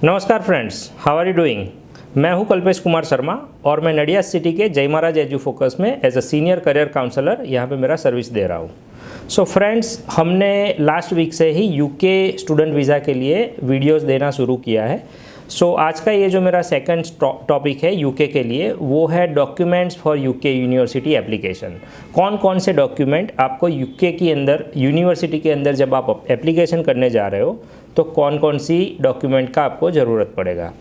नमस्कार friends, how are you doing. मैं हूं कल्पेश कुमार शर्मा और मैं नडियाद सिटी के जय महाराज एजू फोकस में as a senior career counsellor यहां पे मेरा सर्विस दे रहा हूं। सो फ्रेंड्स, हमने लास्ट वीक से ही यूके स्टूडेंट वीज़ा के लिए वीडियोस देना शुरू किया है। सो आज का ये जो मेरा सेकंड टॉपिक है यूके के लिए, वो है documents for UK university application. कौन कौन से डॉक्यूमेंट आपको यूके के अंदर यूनिवर्सिटी के अंदर जब आप एप्लीकेशन करने जा रहे हो तो कौन कौन सी डॉक्यूमेंट का आपको ज़रूरत पड़ेगा।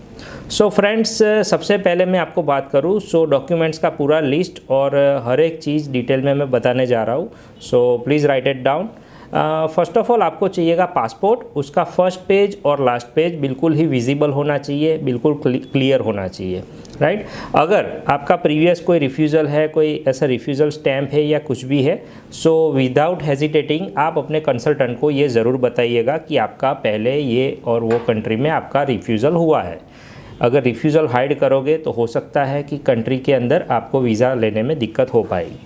सो फ्रेंड्स, सबसे पहले मैं आपको बात करूँ डॉक्यूमेंट्स का पूरा लिस्ट और हर एक चीज़ डिटेल में मैं बताने जा रहा हूँ। So please write it down. First of all आपको चाहिएगा पासपोर्ट। उसका फर्स्ट पेज और लास्ट पेज बिल्कुल ही विजिबल होना चाहिए, बिल्कुल क्लियर होना चाहिए, राइट। अगर आपका प्रीवियस कोई रिफ्यूज़ल है, कोई ऐसा रिफ्यूज़ल स्टैम्प है या कुछ भी है, सो विदाउट हेजिटेटिंग आप अपने कंसल्टेंट को ये ज़रूर बताइएगा कि आपका पहले ये और वो कंट्री में आपका रिफ्यूज़ल हुआ है। अगर रिफ्यूज़ल हाइड करोगे तो हो सकता है कि कंट्री के अंदर आपको वीज़ा लेने में दिक्कत हो पाएगी।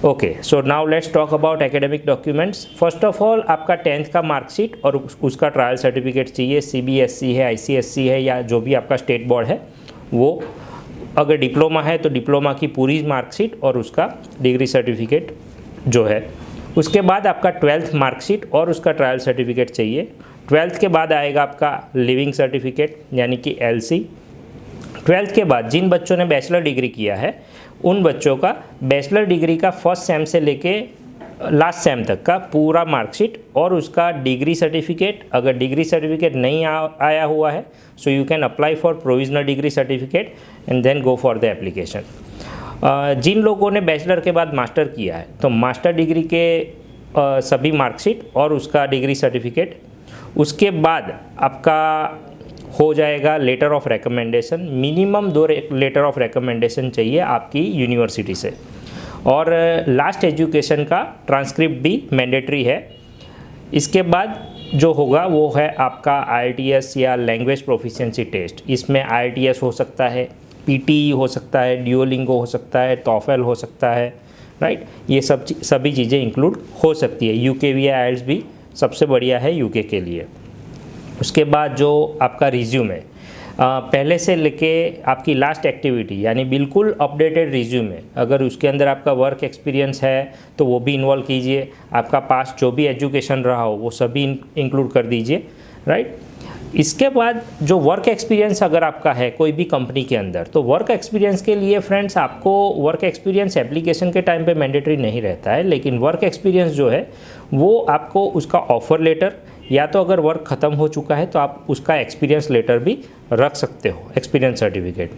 Okay, so now let's talk about academic documents. First of all आपका 10th का मार्कशीट और उसका ट्रायल सर्टिफिकेट चाहिए। CBSE है, ICSE है या जो भी आपका स्टेट बोर्ड है वो। अगर डिप्लोमा है तो डिप्लोमा की पूरी मार्कशीट और उसका डिग्री सर्टिफिकेट जो है। उसके बाद आपका 12th मार्कशीट और उसका ट्रायल सर्टिफिकेट चाहिए। 12th के बाद आएगा आपका लिविंग सर्टिफिकेट यानी कि LC। 12th के बाद जिन बच्चों ने बैचलर डिग्री किया है उन बच्चों का बैचलर डिग्री का फर्स्ट सेम से लेके लास्ट सेम तक का पूरा मार्कशीट और उसका डिग्री सर्टिफिकेट। अगर डिग्री सर्टिफिकेट नहीं आया हुआ है so you can apply for provisional degree certificate and then go for the application. जिन लोगों ने बैचलर के बाद मास्टर किया है तो मास्टर डिग्री के सभी मार्कशीट और उसका डिग्री सर्टिफिकेट। उसके बाद आपका हो जाएगा letter of recommendation. Minimum 2 letter of recommendation चाहिए आपकी यूनिवर्सिटी से। और लास्ट एजुकेशन का ट्रांसक्रिप्ट भी मैंडेटरी है। इसके बाद जो होगा वो है आपका IELTS या लैंग्वेज प्रोफिशिएंसी टेस्ट। इसमें IELTS हो सकता है, PTE हो सकता है, ड्यूओलिंगो हो सकता है, TOEFL हो सकता है, राइट। ये सभी चीज़ें इंक्लूड हो सकती है। UKV या IELTS भी सबसे बढ़िया है यूके के लिए। उसके बाद जो आपका रिज्यूमे, पहले से लेके आपकी लास्ट एक्टिविटी यानी बिल्कुल अपडेटेड रिज्यूमे। अगर उसके अंदर आपका वर्क एक्सपीरियंस है तो वो भी इन्वॉल्व कीजिए। आपका पास्ट जो भी एजुकेशन रहा हो वो सभी इंक्लूड कर दीजिए, राइट। इसके बाद जो वर्क एक्सपीरियंस अगर आपका है कोई भी कंपनी के अंदर, तो वर्क एक्सपीरियंस के लिए फ्रेंड्स आपको वर्क एक्सपीरियंस एप्लीकेशन के टाइम पे मैंडेटरी नहीं रहता है, लेकिन वर्क एक्सपीरियंस जो है वो आपको उसका ऑफर लेटर या तो अगर वर्क ख़त्म हो चुका है तो आप उसका एक्सपीरियंस लेटर भी रख सकते हो, एक्सपीरियंस सर्टिफिकेट।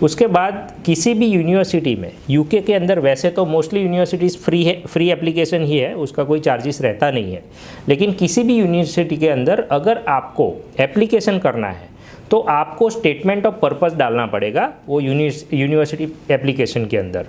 उसके बाद किसी भी यूनिवर्सिटी में यूके के अंदर, वैसे तो मोस्टली यूनिवर्सिटीज़ फ्री है, फ्री एप्लीकेशन ही है, उसका कोई चार्जेस रहता नहीं है। लेकिन किसी भी यूनिवर्सिटी के अंदर अगर आपको एप्लीकेशन करना है तो आपको स्टेटमेंट ऑफ पर्पस डालना पड़ेगा वो यूनिवर्सिटी एप्लीकेशन के अंदर।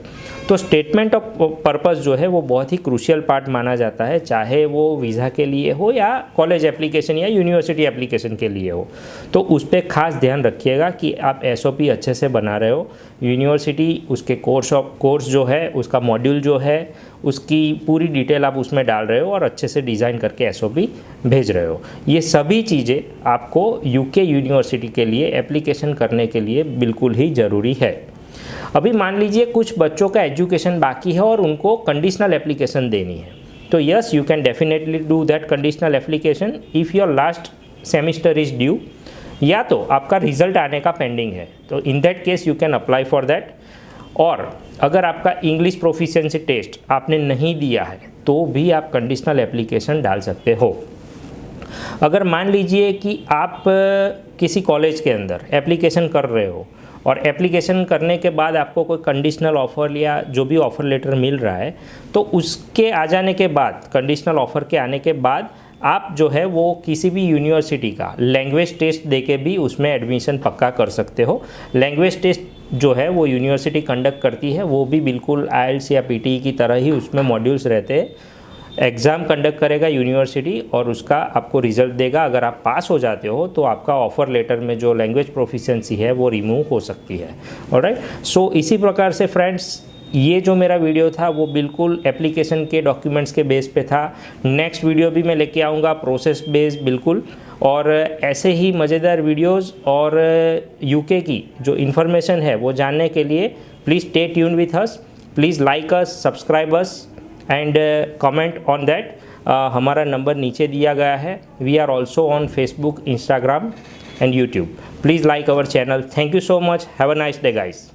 तो स्टेटमेंट ऑफ पर्पस जो है वो बहुत ही क्रूशियल पार्ट माना जाता है, चाहे वो वीज़ा के लिए हो या कॉलेज एप्लीकेशन या यूनिवर्सिटी एप्लीकेशन के लिए हो। तो उस पर खास ध्यान रखिएगा कि आप SOP अच्छे से बना रहे हो। यूनिवर्सिटी उसके कोर्स जो है, उसका मॉड्यूल जो है, उसकी पूरी डिटेल आप उसमें डाल रहे हो और अच्छे से डिज़ाइन करके SOP भेज रहे हो। ये सभी चीज़ें आपको यूके यूनिवर्सिटी के लिए एप्लीकेशन करने के लिए बिल्कुल ही ज़रूरी है। अभी मान लीजिए कुछ बच्चों का एजुकेशन बाकी है और उनको कंडीशनल एप्लीकेशन देनी है, तो yes you can definitely do that conditional application if your last semester is due या तो आपका रिजल्ट आने का पेंडिंग है, तो in that case you can apply for that. और अगर आपका इंग्लिश प्रोफिशिएंसी टेस्ट आपने नहीं दिया है तो भी आप कंडीशनल एप्लीकेशन डाल सकते हो। अगर मान लीजिए कि आप किसी कॉलेज के अंदर एप्लीकेशन कर रहे हो और एप्लीकेशन करने के बाद आपको कोई कंडीशनल ऑफ़र या जो भी ऑफ़र लेटर मिल रहा है, तो उसके आ जाने के बाद, कंडीशनल ऑफ़र के आने के बाद आप जो है वो किसी भी यूनिवर्सिटी का लैंग्वेज टेस्ट देके भी उसमें एडमिशन पक्का कर सकते हो। लैंग्वेज टेस्ट जो है वो यूनिवर्सिटी कंडक्ट करती है, वो भी बिल्कुल IELTS या PTE की तरह ही उसमें मॉड्यूल्स रहते हैं। एग्ज़ाम कंडक्ट करेगा यूनिवर्सिटी और उसका आपको रिजल्ट देगा। अगर आप पास हो जाते हो तो आपका ऑफ़र लेटर में जो लैंग्वेज प्रोफिशिएंसी है वो रिमूव हो सकती है। ऑलराइट, सो इसी प्रकार से फ्रेंड्स ये जो मेरा वीडियो था वो बिल्कुल एप्लीकेशन के डॉक्यूमेंट्स के बेस पे था। नेक्स्ट वीडियो भी मैं लेके आऊँगा प्रोसेस बेस बिल्कुल, और ऐसे ही मज़ेदार वीडियोस और यूके की जो इन्फॉर्मेशन है वो जानने के लिए please stay tune with us, please like us, subscribe us and comment on that. हमारा नंबर नीचे दिया गया है। We are also on Facebook, Instagram and YouTube. Please like our channel. Thank you so much. Have a nice day guys.